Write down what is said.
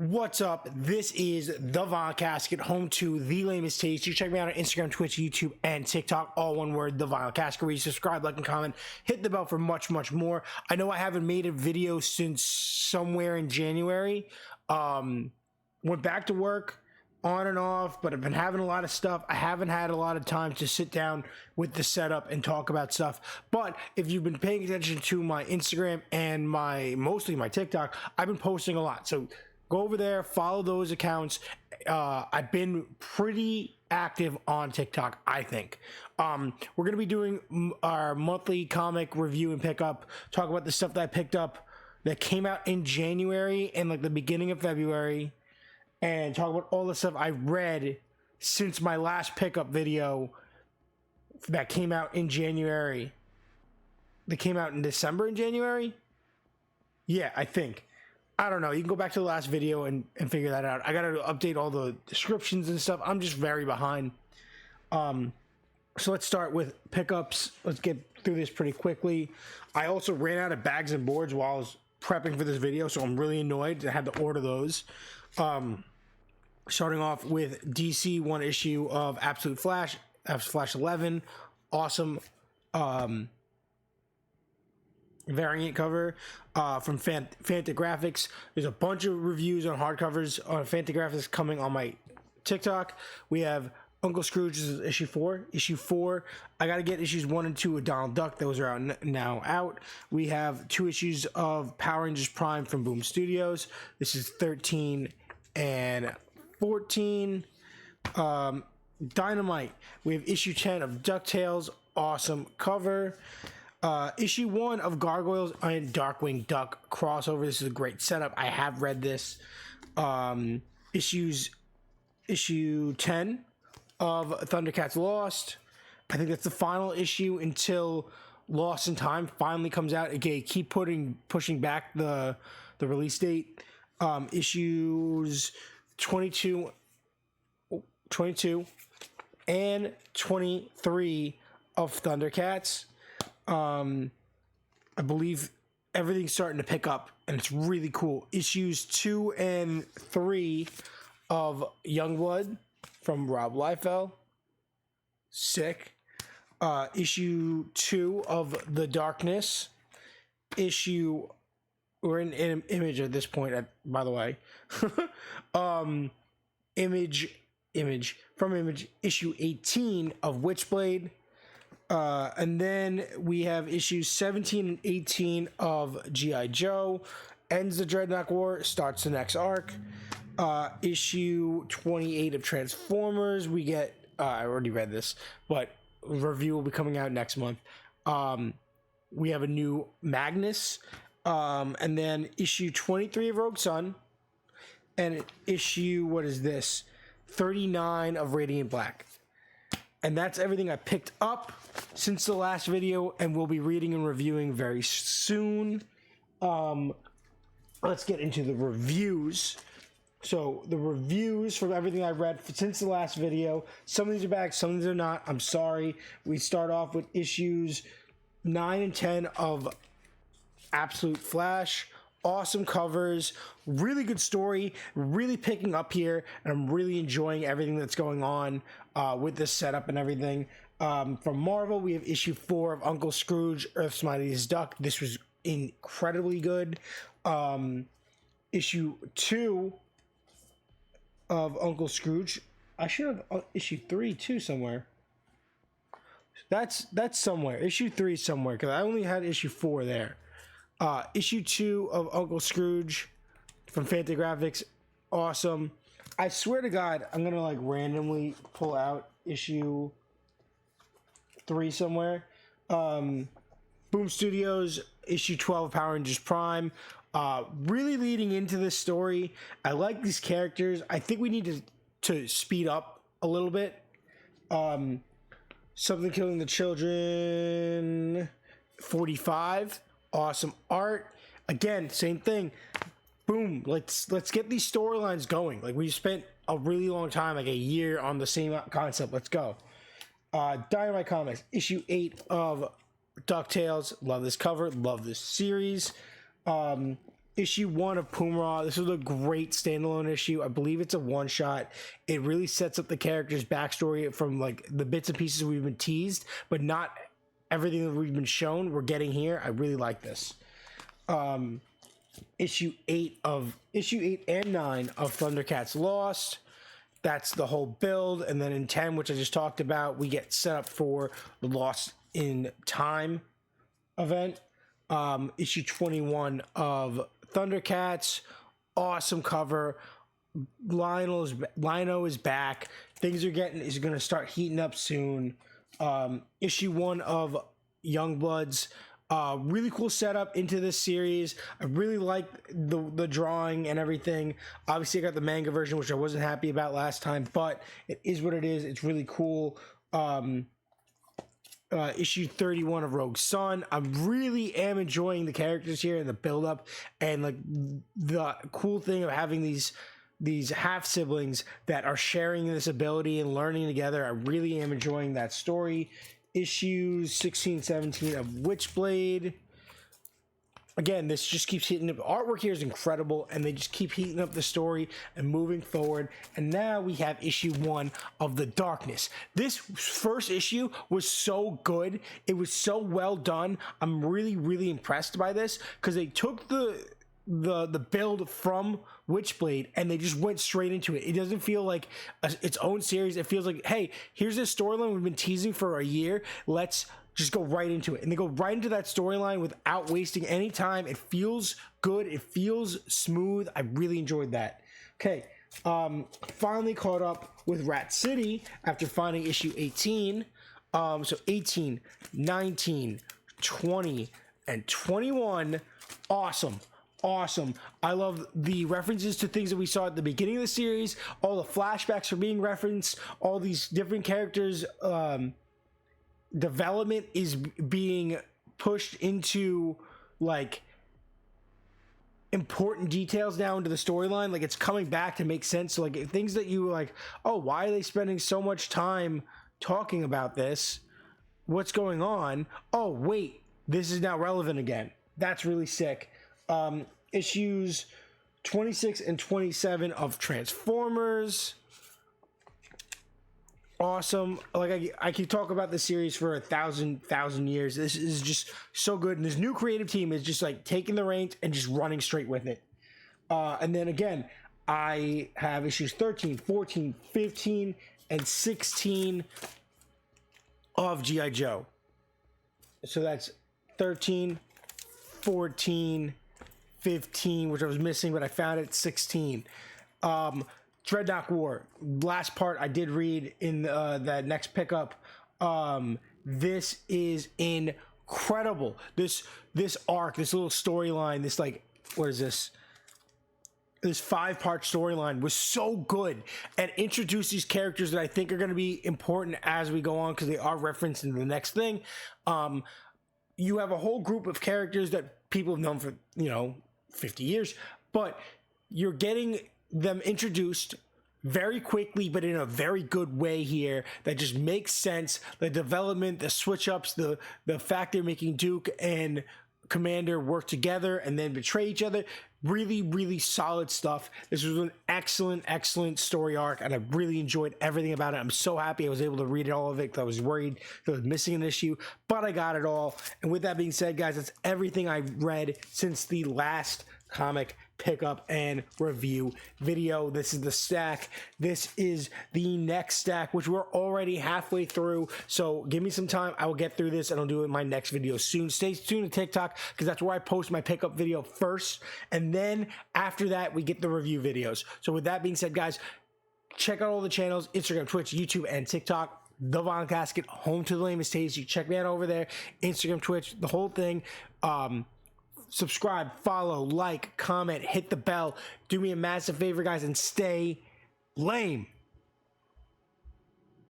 What's up? This is the Von Casket, home to the lamest taste. You check me out on Instagram, Twitch, YouTube, and TikTok. All one word, the Von Casket. Where you subscribe, like, and comment. Hit the bell for much, much more. I know I haven't made a video since somewhere in January. Went back to work on and off, but I've been having a lot of stuff. I haven't had a lot of time to sit down with the setup and talk about stuff. But if you've been paying attention to my Instagram and mostly my TikTok, I've been posting a lot. So go over there, follow those accounts. I've been pretty active on TikTok, I think. We're going to be doing our monthly comic review and pickup, talk about the stuff that I picked up that came out in January and like the beginning of February, and talk about all the stuff I read since my last pickup video that came out in January. That came out in December and January? Yeah, I think. I don't know. You can go back to the last video and figure that out. I got to update all the descriptions and stuff. I'm just very behind. So let's start with pickups. Let's get through this pretty quickly. I also ran out of bags and boards while I was prepping for this video, so I'm really annoyed. I had to order those. Starting off with DC one issue of Absolute Flash 11. Awesome variant cover from Fantagraphics. There's a bunch of reviews on hardcovers on Fantagraphics coming on my TikTok. We have Uncle Scrooge, this is issue 4. Issue 4, I gotta get issues 1 and 2 of Donald Duck. Those are out now out. We have 2 issues of Power Rangers Prime from Boom Studios. This is 13 and 14. Dynamite, we have issue 10 of DuckTales. Awesome cover. Issue 1 of Gargoyles and Darkwing Duck crossover. This is a great setup. I have read this. Issue 10 of Thundercats Lost. I think that's the final issue until Lost in Time finally comes out. Again, keep pushing back the release date. Issues 22 and 23 of Thundercats. I believe everything's starting to pick up, and it's really cool. Issues 2 and 3 of Youngblood from Rob Liefeld. Sick. Issue 2 of The Darkness. We're in Image at this point, by the way. Image from Image, issue 18 of Witchblade. And then we have issues 17 and 18 of G.I. Joe. Ends the Dreadnought War, starts the next arc. Issue 28 of Transformers. We get, I already read this, but review will be coming out next month. We have a new Magnus. And then issue 23 of Rogue Sun. And issue, what is this? 39 of Radiant Black. And that's everything I picked up since the last video, and we'll be reading and reviewing very soon. Let's get into the reviews. So the reviews from everything I read since the last video. Some of these are back, some of these are not. I'm sorry. We start off with issues 9 and 10 of Absolute Flash. Awesome covers, really good story, really picking up here, and I'm really enjoying everything that's going on with this setup and everything. From Marvel, we have issue 4 of Uncle Scrooge, Earth's Mightiest Duck. This was incredibly good. Issue 2 of Uncle Scrooge. I should have issue 3 too somewhere. That's somewhere. Issue 3 somewhere, because I only had issue 4 there. Issue 2 of Uncle Scrooge from Fantagraphics. Awesome. I swear to God, I'm going to like randomly pull out issue 3 somewhere. Boom Studios, issue 12, Power Rangers Prime. Really leading into this story. I like these characters. I think we need to speed up a little bit. Something Killing the Children, 45. Awesome art. Again, same thing. Boom. Let's get these storylines going. Like, we spent a really long time, like a year, on the same concept. Let's go. Dynamite Comics, issue 8 of DuckTales. Love this cover. Love this series. issue 1 of Pumra. This was a great standalone issue. I believe it's a one-shot. It really sets up the character's backstory from like the bits and pieces we've been teased, but not everything that we've been shown we're getting here. I really like this. Issue 8 and 9 of Thundercats Lost. That's the whole build. And then in 10, which I just talked about, we get set up for the Lost in Time event. Issue 21 of Thundercats. Awesome cover. Lino is back. Things are going to start heating up soon. Issue 1 of Youngbloods. Really cool setup into this series. I really like the drawing and everything. Obviously, I got the manga version, which I wasn't happy about last time, but it is what it is. It's really cool. Issue 31 of Rogue Sun. I really am enjoying the characters here and the build up, and like the cool thing of having these half siblings that are sharing this ability and learning together. I really am enjoying that story. Issues 16, 17 of Witchblade. Again, this just keeps hitting up. Artwork here is incredible, and they just keep heating up the story and moving forward. And now we have issue 1 of The Darkness. This first issue was so good. It was so well done. I'm really, really impressed by this because they took the build from Witchblade and they just went straight into it. It doesn't feel like its own series. It feels like, hey, here's this storyline we've been teasing for a year. Let's just go right into it. And they go right into that storyline without wasting any time. It feels good. It feels smooth. I really enjoyed that. Okay. Finally caught up with Rat City after finding issue 18. So 18, 19, 20, and 21. Awesome. I love the references to things that we saw at the beginning of the series. All the flashbacks are being referenced. All these different characters' development is being pushed into like important details now into the storyline. Like it's coming back to make sense. So like things that you were like, oh, why are they spending so much time talking about this? What's going on? Oh, wait, this is now relevant again. That's really sick. Issues 26 and 27 of Transformers. Awesome. Like I could talk about the series for a thousand years. This is just so good. And this new creative team is just like taking the reins and just running straight with it. And then again, I have issues 13, 14, 15, and 16 of G.I. Joe. So that's 13, 14, 15, which I was missing, but I found it 16. Dreadnought War, last part I did read in that next pickup. This is incredible. This arc, this little storyline, this like, what is this? This 5-part storyline was so good and introduced these characters that I think are going to be important as we go on because they are referenced in the next thing. You have a whole group of characters that people have known for 50 years, but you're getting them introduced very quickly, but in a very good way here that just makes sense. The development, the switch ups, the fact they're making Duke and Commander work together and then betray each other. Really, really solid stuff. This was an excellent story arc, and I really enjoyed everything about it. I'm so happy I was able to read all of it because I was worried that I was missing an issue, but I got it all. And with that being said, guys, that's everything I've read since the last comic pickup and review video. This is the stack. This is the next stack, which we're already halfway through. So give me some time. I will get through this and I'll do it in my next video soon. Stay tuned to TikTok because that's where I post my pickup video first. And then after that, we get the review videos. So with that being said, guys, check out all the channels, Instagram, Twitch, YouTube, and TikTok. The Vinyl Casket, home to the lamest taste. You check me out over there. Instagram, Twitch, the whole thing. Subscribe, follow, like, comment, hit the bell. Do me a massive favor, guys, and stay lame.